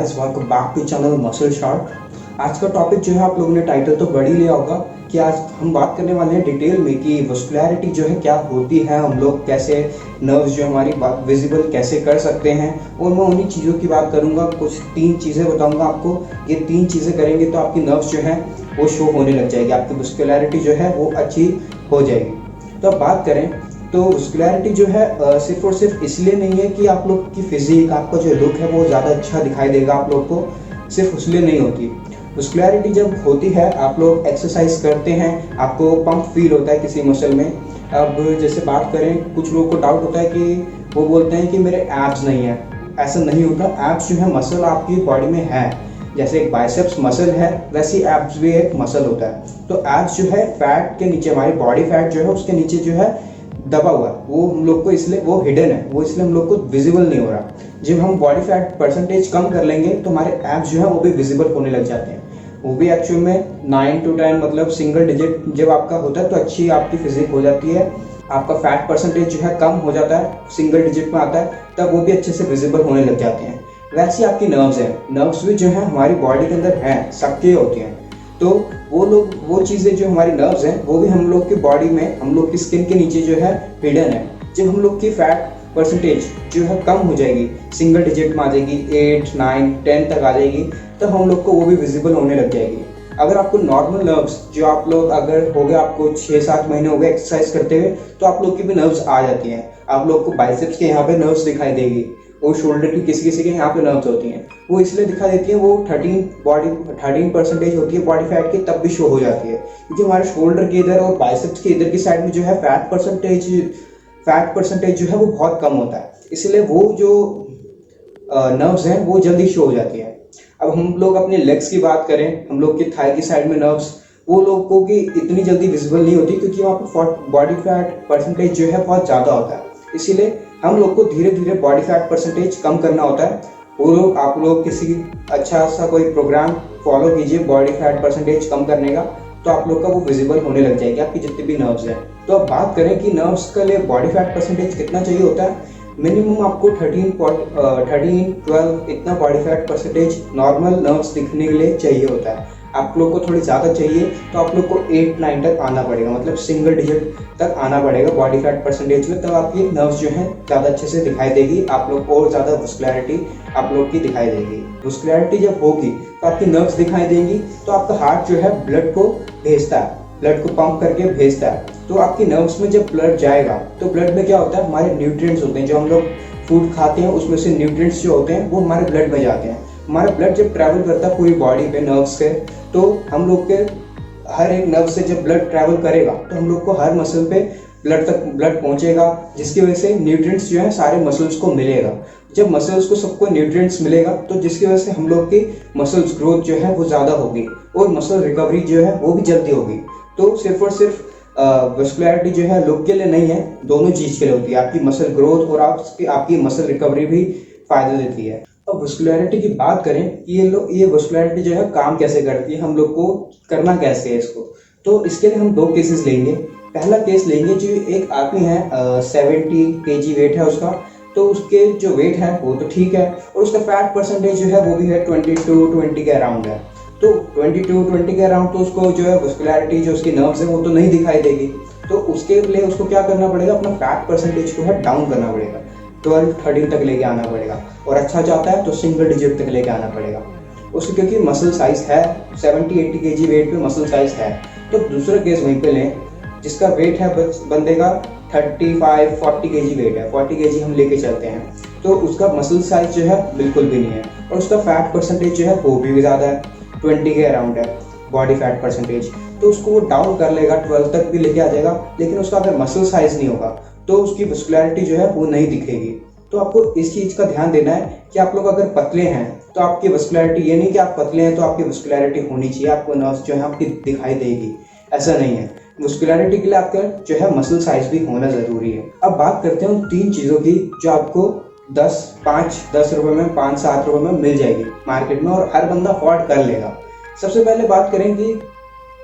Guys, welcome back to channel muscle shark. आज का topic जो है आप लोगों ने टाइटल तो बड़ी लिया होगा कि आज हम बात करने वाले हैं डिटेल में कि मस्कुलैरिटी जो है क्या होती है, हम लोग कैसे नर्व्स जो हमारी विजिबल कैसे कर सकते हैं। और मैं उन्हीं चीज़ों की बात करूंगा, कुछ 3 चीज़ें बताऊंगा आपको। ये 3 चीज़ें करेंगे तो आपकी नर्व्स जो है वो शो होने लग जाएगी, आपकी मस्कुलैरिटी जो है वो अच्छी हो जाएगी। तो अब बात करें तो मस्कुलैरिटी जो है सिर्फ और सिर्फ इसलिए नहीं है कि आप लोग की फिजिक, आपका जो लुक है वो ज़्यादा अच्छा दिखाई देगा आप लोग को, सिर्फ इसलिए नहीं होती। मस्कुलैरिटी जब होती है, आप लोग एक्सरसाइज करते हैं, आपको पंप फील होता है किसी मसल में। अब जैसे बात करें, कुछ लोगों को डाउट होता है कि वो बोलते हैं कि मेरे एब्स नहीं है। ऐसा नहीं होता। एब्स जो है मसल आपकी बॉडी में है, जैसे एक बाइसेप्स मसल है वैसी एब्स भी एक मसल होता है। तो एब्स जो है फैट के नीचे, हमारी बॉडी फैट जो है उसके नीचे जो है दबा हुआ है, वो हम लोग को इसलिए वो हिडन है, वो इसलिए हम लोग को विजिबल नहीं हो रहा। जब हम बॉडी फैट परसेंटेज कम कर लेंगे तो हमारे एब्स जो है वो भी विजिबल होने लग जाते हैं। वो भी एक्चुअल में 9 to 10 मतलब सिंगल डिजिट जब आपका होता है तो अच्छी आपकी फिजिक हो जाती है। आपका फैट परसेंटेज जो है कम हो जाता है, सिंगल डिजिट में आता है, तब वो भी अच्छे से विजिबल होने लग जाते हैं। वैसे आपकी नर्व्स हैं, नर्व्स भी जो है हमारी बॉडी के अंदर हैं, सबके होती हैं। तो वो चीज़ें जो हमारी नर्व्स हैं वो भी हम लोग की बॉडी में, हम लोग की स्किन के नीचे जो है हिडन है। जब हम लोग की फैट परसेंटेज जो है कम हो जाएगी, सिंगल डिजिट में आ जाएगी, 8, 9, 10 तक आ जाएगी, तो हम लोग को वो भी विजिबल होने लग जाएगी। अगर आपको नॉर्मल नर्व्स जो आप लोग अगर हो गए, आपको 6-7 महीने हो गए एक्सरसाइज करते हुए, तो आप लोग की भी नर्व्स आ जाती हैं। आप लोग को बाइसेप्स के यहाँ पे नर्व्स दिखाई देगी, वो शोल्डर की किसी किसी के यहाँ पे नर्व्स होती हैं, वो इसलिए दिखा देती हैं। वो 13% होती है बॉडी फैट की, तब भी शो हो जाती है, क्योंकि हमारे शोल्डर के इधर और बाइसेप्स के इधर की साइड में जो है फैट परसेंटेज जो है वो बहुत कम होता है, इसलिए वो जो नर्व्स हैं वो जल्दी शो हो जाती है। अब हम लोग अपने लेग्स की बात करें, हम लोग की थाई की साइड में नर्व्स, वो लोगों की इतनी जल्दी विजिबल नहीं होती, क्योंकि वहाँ पर बॉडी फैट परसेंटेज जो है बहुत ज़्यादा होता है। इसीलिए हम लोग को धीरे धीरे बॉडी फैट परसेंटेज कम करना होता है। वो आप लोग किसी अच्छा सा कोई प्रोग्राम फॉलो कीजिए बॉडी फैट परसेंटेज कम करने का, तो आप लोग का वो विजिबल होने लग जाएगी, आपकी जितनी भी नर्व्स हैं। तो अब बात करें कि नर्व्स के लिए बॉडी फैट परसेंटेज कितना चाहिए होता है। मिनिमम आपको 13-12 इतना body fat percentage normal nerves दिखने के लिए चाहिए होता है। आप लोग को थोड़ी ज़्यादा चाहिए तो आप लोग को 8-9 तक आना पड़ेगा, मतलब सिंगल डिजिट तक आना पड़ेगा बॉडी फैट परसेंटेज में, तब आपकी नर्व्स जो है ज़्यादा अच्छे से दिखाई देगी, आप लोग और ज़्यादा मस्कुलैरिटी आप लोग की दिखाई देगी। मस्कुलैरिटी जब होगी तो आपकी नर्व्स दिखाई देंगी, तो आपका हार्ट जो है ब्लड को भेजता है, ब्लड को पंप करके भेजता है। तो आपकी नर्व्स में जब ब्लड जाएगा तो ब्लड में क्या होता है, हमारे न्यूट्रिएंट्स होते हैं, जो हम लोग फूड खाते हैं उसमें से न्यूट्रिएंट्स जो होते हैं वो हमारे ब्लड में जाते हैं। हमारा ब्लड जब ट्रैवल करता है पूरी बॉडी पे नर्व्स के, तो हम लोग के हर एक नर्व से जब ब्लड ट्रैवल करेगा तो हम लोग को हर मसल पे ब्लड पहुंचेगा, जिसकी वजह से न्यूट्रिएंट्स जो है सारे मसल्स को मिलेगा। जब मसल्स को सबको न्यूट्रिएंट्स मिलेगा तो जिसकी वजह से हम लोग की मसल्स ग्रोथ जो है वो ज़्यादा होगी और मसल रिकवरी जो है वो भी जल्दी होगी। तो सिर्फ और सिर्फ मस्कुलैरिटी जो है लुक के लिए नहीं है, दोनों चीज़ के लिए होती है। आपकी मसल ग्रोथ और आपकी मसल रिकवरी भी फायदा देती है। अब मस्कुलैरिटी की बात करें, ये मस्कुलैरिटी जो है काम कैसे करती है, हम लोग को करना कैसे है इसको, तो इसके लिए हम 2 केसेस लेंगे। पहला केस लेंगे, जो एक आदमी है 70 kg वेट है उसका, तो उसके जो वेट है वो तो ठीक है, और उसका फैट परसेंटेज जो है वो भी है 22-20 के अराउंड है। तो 22-20 के अराउंड, तो उसको जो है मस्कुलैरिटी जो उसकी नर्व्स है वो तो नहीं दिखाई देगी। तो उसके लिए उसको क्या करना पड़ेगा, अपना फैट परसेंटेज को है डाउन करना पड़ेगा, 12-13 तक लेके आना पड़ेगा, और अच्छा चाहता है तो सिंगल डिजिट तक लेके आना पड़ेगा उसको, क्योंकि मसल साइज है 70-80 kg वेट पे मसल साइज है। तो दूसरा केस वहीं पे लें, जिसका वेट है बंदे का 35-40 kg वेट है, 40 kg हम लेके चलते हैं, तो उसका मसल साइज जो है बिल्कुल भी नहीं है, और उसका फैट परसेंटेज जो है वो भी ज़्यादा है, 20 के अराउंड है बॉडी फैट परसेंटेज। तो उसको वो डाउन कर लेगा, 12 तक भी लेके आ जाएगा, लेकिन उसका अगर मसल साइज नहीं होगा तो उसकी मस्कुलैरिटी जो है वो नहीं दिखेगी। तो आपको इस चीज़ का ध्यान देना है कि आप लोग अगर पतले हैं तो आपकी मस्कुलैरिटी, ये नहीं कि आप पतले हैं तो आपकी मस्कुलैरिटी होनी चाहिए, आपको नर्व्स जो है आपकी दिखाई देगी, ऐसा नहीं है। मस्कुलैरिटी के लिए आपका जो है मसल साइज भी होना ज़रूरी है। अब बात करते हैं उन 3 चीज़ों की जो आपको 10 रुपये में, 5-7 रुपये में मिल जाएगी मार्केट में, और हर बंदा अफोर्ड कर लेगा। सबसे पहले बात करेंगे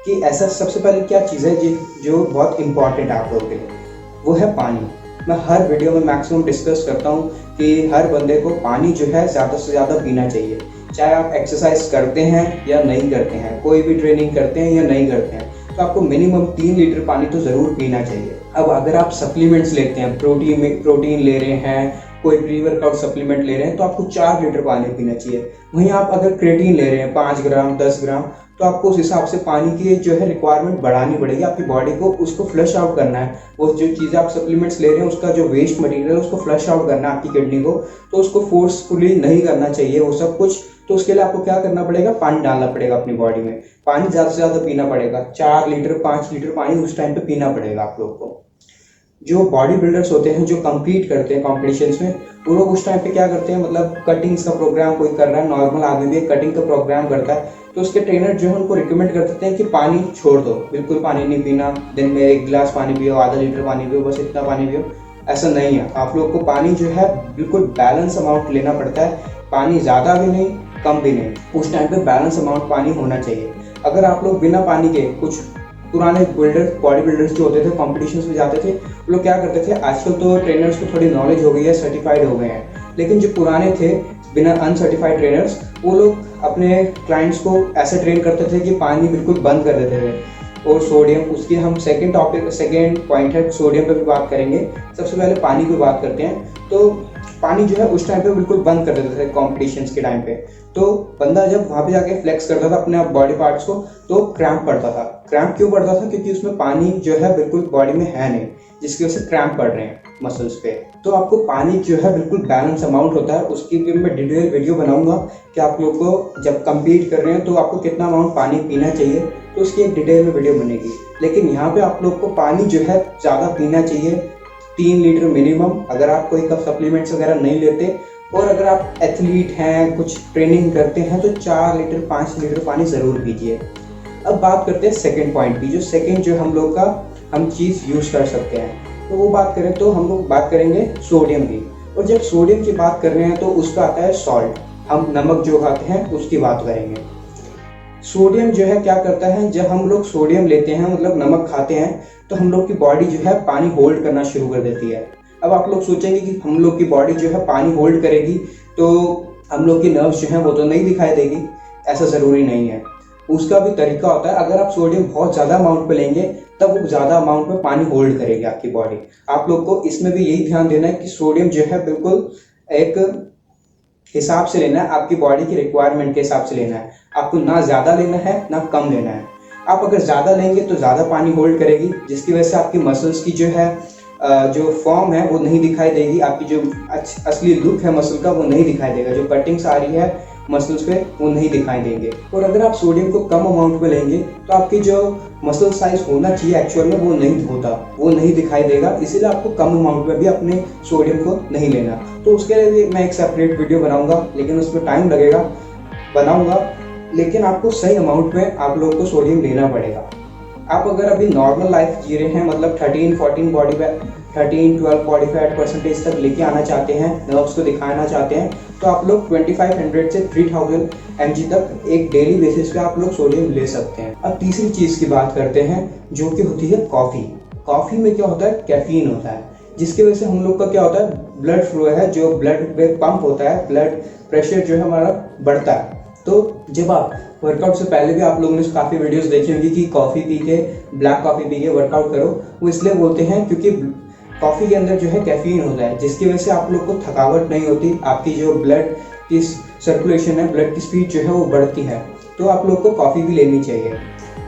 कि ऐसा सबसे पहले क्या चीज़ है जो बहुत इंपॉर्टेंट है आप लोगों के लिए, वो है पानी। मैं हर वीडियो में मैक्सिमम डिस्कस करता हूँ कि हर बंदे को पानी जो है ज़्यादा से ज़्यादा पीना चाहिए। चाहे आप एक्सरसाइज करते हैं या नहीं करते हैं, कोई भी ट्रेनिंग करते हैं या नहीं करते हैं, तो आपको मिनिमम 3 लीटर पानी तो ज़रूर पीना चाहिए। अब अगर आप सप्लीमेंट्स लेते हैं, प्रोटीन ले रहे हैं, कोई प्री वर्कआउट सप्लीमेंट ले रहे हैं, तो आपको 4 लीटर पानी पीना चाहिए। वहीं आप अगर क्रेटीन ले रहे हैं 5 ग्राम 10 ग्राम, तो आपको उस हिसाब से पानी की जो है रिक्वायरमेंट बढ़ानी पड़ेगी। आपकी बॉडी को उसको फ्लश आउट करना है, वो जो चीज़ें आप सप्लीमेंट्स ले रहे हैं उसका जो वेस्ट मटेरियल है उसको फ्लश आउट करना है आपकी किडनी को, तो उसको फोर्सफुली नहीं करना चाहिए वो सब कुछ। तो उसके लिए आपको क्या करना पड़ेगा, पानी डालना पड़ेगा अपनी बॉडी में, पानी ज़्यादा से ज़्यादा पीना पड़ेगा, 4 लीटर 5 लीटर पानी उस टाइम पे पीना पड़ेगा आप लोग को। जो बॉडी बिल्डर्स होते हैं जो कम्पीट करते हैं कॉम्पिटिशन्स में, वो लोग उस टाइम पे क्या करते हैं, मतलब कटिंग्स का प्रोग्राम कोई कर रहा है, नॉर्मल आदमी भी कटिंग का प्रोग्राम करता है, तो उसके ट्रेनर जो है उनको रिकमेंड कर देते हैं कि पानी छोड़ दो, बिल्कुल पानी नहीं पीना, दिन में 1 गिलास पानी पियो, आधा लीटर पानी पियो, बस इतना पानी पियो। ऐसा नहीं है, आप लोग को पानी जो है बिल्कुल बैलेंस अमाउंट लेना पड़ता है, पानी ज़्यादा भी नहीं कम भी नहीं, उस टाइम पे बैलेंस अमाउंट पानी होना चाहिए। अगर आप लोग बिना पानी के, कुछ पुराने बॉडी बिल्डर्स जो होते थे कॉम्पिटिशन्स में जाते थे, वो लोग क्या करते थे, आजकल तो ट्रेनर्स को थोड़ी नॉलेज हो गई है, सर्टिफाइड हो गए हैं, लेकिन जो पुराने थे बिना अनसर्टिफाइड ट्रेनर्स, वो लोग अपने क्लाइंट्स को ऐसे ट्रेन करते थे कि पानी बिल्कुल बंद कर देते थे। और सोडियम, उसकी हम सेकेंड पॉइंट है, सोडियम पे भी बात करेंगे। सबसे पहले पानी पे बात करते हैं। तो पानी जो है उस टाइम पे बिल्कुल बंद कर देते थे कॉम्पिटिशन्स के टाइम पे। तो बंदा जब वहाँ पे जाके फ्लेक्स करता था अपने बॉडी पार्ट्स को, तो क्रैम्प पड़ता था। क्रैम्प क्यों पड़ता था, क्योंकि उसमें पानी जो है बिल्कुल बॉडी में है नहीं, जिसकी वजह से क्रैम्प पड़ रहे हैं मसल्स पे। तो आपको पानी जो है बिल्कुल बैलेंस अमाउंट होता है, उसकी भी मैं डिटेल वीडियो बनाऊंगा कि आप लोग को जब कम्पीट कर रहे हैं तो आपको कितना अमाउंट पानी पीना चाहिए, तो उसकी एक डिटेल में वीडियो बनेगी। लेकिन यहाँ पे आप लोग को पानी जो है ज़्यादा पीना चाहिए, 3 लीटर मिनिमम, अगर आप कोई कप सप्लीमेंट्स वगैरह नहीं लेते। और अगर आप एथलीट हैं, कुछ ट्रेनिंग करते हैं, तो 4 लीटर 5 लीटर पानी ज़रूर पीजिए। अब बात करते हैं सेकंड पॉइंट की, जो सेकंड जो हम लोग का हम चीज़ यूज़ कर सकते हैं, तो वो बात करें तो हम लोग बात करेंगे सोडियम की। और जब सोडियम की बात कर रहे हैं तो उसका आता है सॉल्ट, हम नमक जो खाते हैं उसकी बात करेंगे। सोडियम जो है क्या करता है, जब हम लोग सोडियम लेते हैं, मतलब नमक खाते हैं, तो हम लोग की बॉडी जो है पानी होल्ड करना शुरू कर देती है। अब आप लोग सोचेंगे कि हम लोग की बॉडी जो है पानी होल्ड करेगी तो हम लोग की नर्व्स जो है वो तो नहीं दिखाई देगी, ऐसा ज़रूरी नहीं है। उसका भी तरीका होता है, अगर आप सोडियम बहुत ज़्यादा अमाउंट पे लेंगे तब वो ज़्यादा अमाउंट में पानी होल्ड करेगी आपकी बॉडी। आप लोग को इसमें भी यही ध्यान देना है कि सोडियम जो है बिल्कुल एक हिसाब से लेना है, आपकी बॉडी की रिक्वायरमेंट के हिसाब से लेना है। आपको ना ज़्यादा लेना है ना कम लेना है। आप अगर ज़्यादा लेंगे तो ज़्यादा पानी होल्ड करेगी, जिसकी वजह से आपकी मसल्स की जो है जो फॉर्म है वो नहीं दिखाई देगी, आपकी जो असली लुक है मसल का वो नहीं दिखाई देगा, जो कटिंग्स आ रही है मसल्स पे वो नहीं दिखाई देंगे। और अगर आप सोडियम को कम अमाउंट में लेंगे तो आपकी जो मसल साइज होना चाहिए एक्चुअल में वो नहीं होता, वो नहीं दिखाई देगा, इसीलिए आपको कम अमाउंट में भी अपने सोडियम को नहीं लेना। तो उसके लिए मैं एक सेपरेट वीडियो बनाऊंगा, लेकिन उसमें टाइम लगेगा, बनाऊंगा, लेकिन आपको सही अमाउंट में आप लोग को सोडियम लेना पड़ेगा। आप अगर अभी नॉर्मल लाइफ जी रहे हैं, मतलब 13-14 बॉडी पे 13-12-45% तक लेके आना चाहते हैं, नर्व्स को दिखाना चाहते हैं, तो आप लोग 2500 से 3000 mg तक एक डेली बेसिस पे आप लोग सोडियम ले सकते हैं। अब तीसरी चीज़ की बात करते हैं जो कि होती है कॉफ़ी। कॉफ़ी में क्या होता है, कैफीन होता है, जिसकी वजह से हम लोग का क्या होता है, ब्लड फ्लो है, जो ब्लड में पंप होता है, ब्लड प्रेशर जो है हमारा बढ़ता है। तो जब आप वर्कआउट से पहले भी आप लोगों ने काफ़ी वीडियोस देखी होंगी कि कॉफ़ी पी के, ब्लैक कॉफ़ी पी के वर्कआउट करो, वो इसलिए बोलते हैं क्योंकि कॉफ़ी के अंदर जो है कैफीन होता है, जिसकी वजह से आप लोग को थकावट नहीं होती, आपकी जो ब्लड की सर्कुलेशन है, ब्लड की स्पीड जो है वो बढ़ती है। तो आप लोग को कॉफ़ी भी लेनी चाहिए।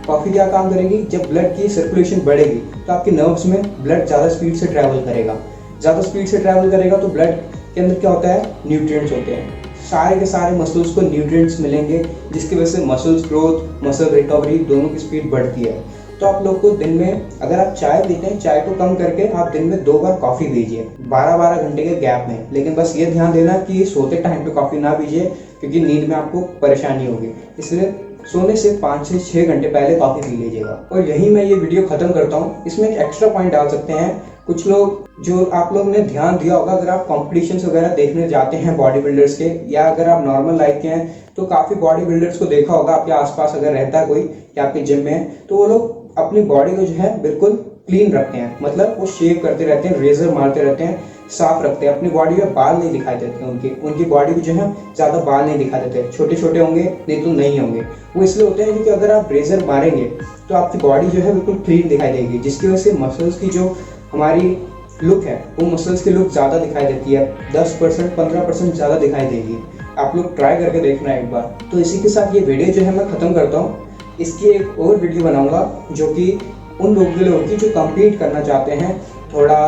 कॉफ़ी क्या काम करेगी, जब ब्लड की सर्कुलेशन बढ़ेगी तो आपके नर्व्स में ब्लड ज़्यादा स्पीड से ट्रैवल करेगा, ज़्यादा स्पीड से ट्रैवल करेगा तो ब्लड के अंदर क्या होता है, न्यूट्रिएंट्स होते हैं, सारे के सारे मसल्स को न्यूट्रिएंट्स मिलेंगे, जिसकी वजह से मसल्स ग्रोथ, मसल रिकवरी दोनों की स्पीड बढ़ती है। तो आप लोग को दिन में, अगर आप चाय पीते हैं, चाय को कम करके आप दिन में 2 बार कॉफ़ी पीजिए 12-12 घंटे के गैप में। लेकिन बस ये ध्यान देना कि सोते टाइम पे कॉफ़ी ना पीजिए, क्योंकि नींद में आपको परेशानी होगी, इसलिए सोने से 5 से 6 घंटे पहले कॉफ़ी पी लीजिएगा। और यही मैं ये वीडियो ख़त्म करता हूँ। इसमें एक एक्स्ट्रा पॉइंट डाल सकते हैं कुछ लोग, जो आप लोग ने ध्यान दिया होगा, अगर आप कॉम्पिटिशन्स वगैरह देखने जाते हैं बॉडी बिल्डर्स के, या अगर आप नॉर्मल लाइफ के हैं तो काफ़ी बॉडी बिल्डर्स को देखा होगा आपके आसपास, अगर रहता है कोई या आपके जिम में है, तो वो लोग अपनी बॉडी को जो है बिल्कुल क्लीन रखते हैं, मतलब वो शेव करते रहते हैं, रेजर मारते रहते हैं, साफ रखते हैं, अपनी बॉडी में बाल नहीं दिखाई देते, उनकी बॉडी भी जो है ज़्यादा बाल नहीं दिखाई देते, छोटे छोटे होंगे नहीं तो नहीं होंगे। वो इसलिए होते हैं क्योंकि अगर आप ब्रेजर मारेंगे तो आपकी बॉडी जो है बिल्कुल क्लीन दिखाई देगी, जिसकी वजह से मसल्स की जो हमारी लुक है वो मसल्स की लुक ज़्यादा दिखाई देती है, 10% 15% ज़्यादा दिखाई देगी। आप लोग ट्राई करके देखना एक बार। तो इसी के साथ ये वीडियो जो है मैं ख़त्म करता हूँ। इसकी एक और वीडियो बनाऊंगा जो कि उन लोगों के लिए होगी जो कम्पीट करना चाहते हैं, थोड़ा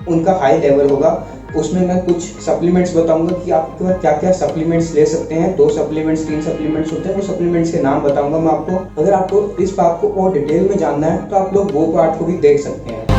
उनका हाई लेवल होगा। उसमें मैं कुछ सप्लीमेंट्स बताऊंगा कि आप क्या क्या सप्लीमेंट्स ले सकते हैं। 2 सप्लीमेंट्स 3 सप्लीमेंट्स होते हैं, वो सप्लीमेंट्स के नाम बताऊंगा मैं आपको। अगर आपको इस बात को और डिटेल में जानना है तो आप लोग वो पार्ट को भी देख सकते हैं।